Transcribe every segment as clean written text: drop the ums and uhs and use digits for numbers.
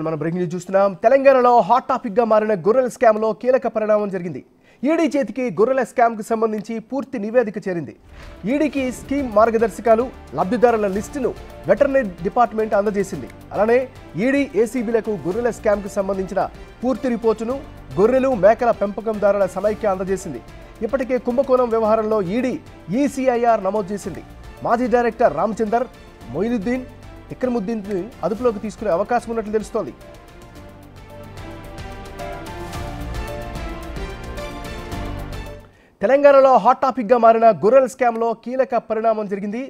మనం breaking news చూస్తున్నాం. తెలంగాణలో హాట్ టాపిక్ గా మారిన గొర్రెల స్కామ్ లో కీలక పరిణామం జరిగింది. ఈడీ చేతికి గొర్రెల స్కామ్ కు సంబంధించి పూర్తి నివేదిక చేరింది. ఈడీకి స్కీమ్ మార్గదర్శకాలు, లబ్ధిదారుల లిస్టును వెటర్నరీ డిపార్ట్మెంట్ అందజేసింది. అలానే ఈడీ ఏసీబీలకు గొర్రెల స్కామ్ కు సంబంధించిన పూర్తి రిపోర్టును గొర్రెలు మేకల పెంపకందారుల సమైక్య అందజేసింది. ఇప్పటికే కుంభకోణం వ్యవహారంలో ఈడీ ఈసీఐఆర్ నమోదు చేసింది. మాజీ డైరెక్టర్ రామచందర్, మొయినుద్దీన్, ఇక్రముద్దీన్ అదుపులోకి తీసుకునే అవకాశం ఉన్నట్లు తెలుస్తోంది. తెలంగాణలో హాట్ టాపిక్ గా మారిన గొర్రెల స్కామ్ లో కీలక పరిణామం జరిగింది.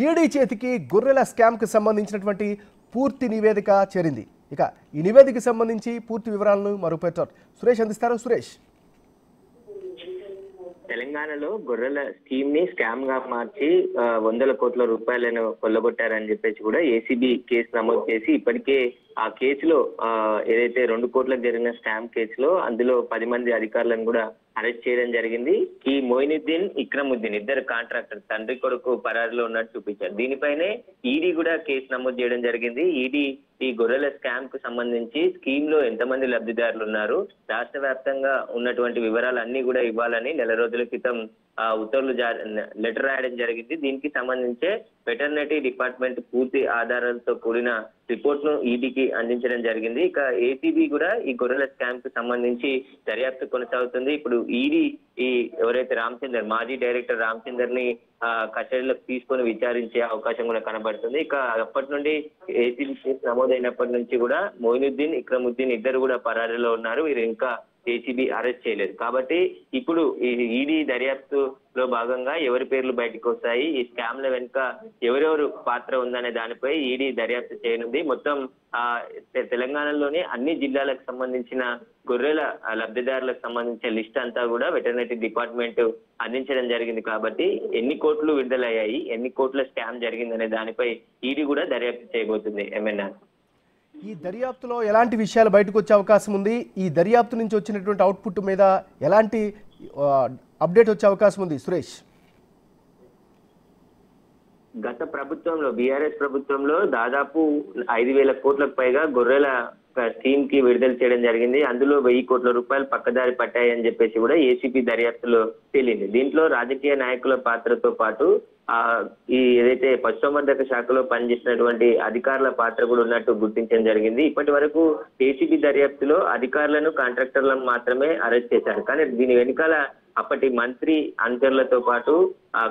ఈడీ చేతికి గొర్రెల స్కామ్ కు సంబంధించినటువంటి పూర్తి నివేదిక చేరింది. ఇక ఈ నివేదికకు సంబంధించి పూర్తి వివరాలను మరో రిపోర్టర్ సురేష్ అందిస్తారు. సురేష్, తెలంగాణలో గొర్రెల స్కీమ్ ని స్కామ్ గా మార్చి వందల కోట్ల రూపాయలను కొల్లగొట్టారని చెప్పేసి కూడా ఏసీబీ కేసు నమోదు చేసి ఇప్పటికే ఆ కేసులో ఏదైతే 2 కోట్లకు జరిగిన స్కామ్ కేసులో అందులో 10 మంది అధికారులను కూడా అరెస్ట్ చేయడం జరిగింది. ఈ మొయినుద్దీన్, ఇక్రముద్దీన్ ఇద్దరు కాంట్రాక్టర్ తండ్రి కొడుకు పరారిలో ఉన్నట్టు చూపించారు. దీనిపైనే ఈడీ కూడా కేసు నమోదు చేయడం జరిగింది. ఈడీ ఈ గొర్రెల స్కామ్ కు సంబంధించి స్కీమ్ లో ఎంతమంది లబ్ధిదారులు ఉన్నారు, రాష్ట్ర వ్యాప్తంగా ఉన్నటువంటి వివరాలన్నీ కూడా ఇవ్వాలని నెల రోజుల క్రితం ఉత్తర్వులు లెటర్ రాయడం జరిగింది. దీనికి సంబంధించే వెటర్నరీ డిపార్ట్మెంట్ పూర్తి ఆధారాలతో కూడిన రిపోర్ట్ ను ఈడీకి అందించడం జరిగింది. ఇక ఏసీబీ కూడా ఈ గొర్రెల స్కామ్ కు సంబంధించి దర్యాప్తు కొనసాగుతుంది. ఇప్పుడు ఈడీ ఎవరైతే రామచందర్, మాజీ డైరెక్టర్ రామచందర్ ని కస్టడీలోకి తీసుకొని విచారించే అవకాశం కూడా కనబడుతుంది. ఇక అప్పటి నుండి ఏసీబీ కేసు నమోదైనప్పటి నుంచి కూడా మొయినుద్దీన్, ఇక్రముద్దీన్ ఇద్దరు కూడా పరారీలో ఉన్నారు. వీరు ఇంకా ఏసీబీ అరెస్ట్ చేయలేదు. కాబట్టి ఇప్పుడు ఈ ఈడీ దర్యాప్తులో భాగంగా ఎవరి పేర్లు బయటకు వస్తాయి, ఈ స్కామ్ ల వెనుక ఎవరెవరు పాత్ర ఉందనే దానిపై ఈడీ దర్యాప్తు చేయనుంది. మొత్తం తెలంగాణలోని అన్ని జిల్లాలకు సంబంధించిన గొర్రెల లబ్ధిదారులకు సంబంధించిన లిస్ట్ అంతా కూడా వెటర్నరీ డిపార్ట్మెంట్ అందించడం జరిగింది. కాబట్టి ఎన్ని కోట్లు విడుదలయ్యాయి, ఎన్ని కోట్ల స్కామ్ జరిగిందనే దానిపై ఈడీ కూడా దర్యాప్తు చేయబోతుంది. ఎంఎన్ఆర్, ఈ దర్యాప్తులో ఎలాంటి విషయాలు బయటకు వచ్చే అవకాశం ఉంది? ఈ దర్యాప్తు నుంచి వచ్చినటువంటి అవుట్పుట్ మీద ఎలాంటి అప్డేట్ వచ్చే అవకాశం ఉంది? సురేష్, గత ప్రభుత్వంలో బీఆర్ఎస్ ప్రభుత్వంలో దాదాపు 5,000 కోట్లకు పైగా గొర్రెల స్కీమ్ కి విడుదల చేయడం జరిగింది. అందులో 1,000 కోట్ల రూపాయలు పక్కదారి పట్టాయని చెప్పేసి కూడా ఏసీబీ దర్యాప్తులో తేలింది. దీంట్లో రాజకీయ నాయకుల పాత్రతో పాటు ఈ ఏదైతే పశుసంవర్ధక శాఖలో పనిచేసినటువంటి అధికారుల పాత్ర కూడా ఉన్నట్టు గుర్తించడం జరిగింది. ఇప్పటి వరకు ఏసీబీ దర్యాప్తులో అధికారులను, కాంట్రాక్టర్లను మాత్రమే అరెస్ట్ చేశారు. కానీ దీని వెనుకాల అప్పటి మంత్రి అనుచరులతో పాటు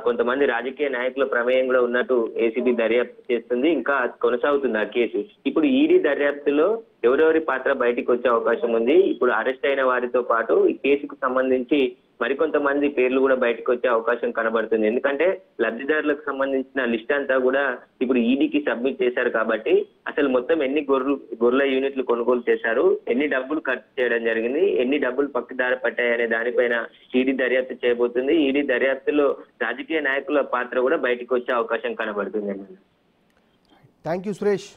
కొంతమంది రాజకీయ నాయకుల ప్రమేయం కూడా ఉన్నట్టు ఏసీబీ దర్యాప్తు చేస్తుంది. ఇంకా కొనసాగుతుంది ఆ కేసు. ఇప్పుడు ఈడీ దర్యాప్తులో ఎవరెవరి పాత్ర బయటికి వచ్చే అవకాశం ఉంది. ఇప్పుడు అరెస్ట్ అయిన వారితో పాటు ఈ కేసుకు సంబంధించి మరికొంతమంది పేర్లు కూడా బయటకు వచ్చే అవకాశం కనబడుతుంది. ఎందుకంటే లబ్ధిదారులకు సంబంధించిన లిస్ట్ అంతా కూడా ఇప్పుడు ఈడీకి సబ్మిట్ చేశారు. కాబట్టి అసలు మొత్తం ఎన్ని గొర్రెల యూనిట్లు కొనుగోలు చేశారు, ఎన్ని డబ్బులు ఖర్చు చేయడం జరిగింది, ఎన్ని డబ్బులు పక్కదారి పట్టాయనే దానిపైన ఈడీ దర్యాప్తు చేయబోతుంది. ఈడీ దర్యాప్తులో రాజకీయ నాయకుల పాత్ర కూడా బయటకు వచ్చే అవకాశం కనబడుతుంది. Thank you Suresh.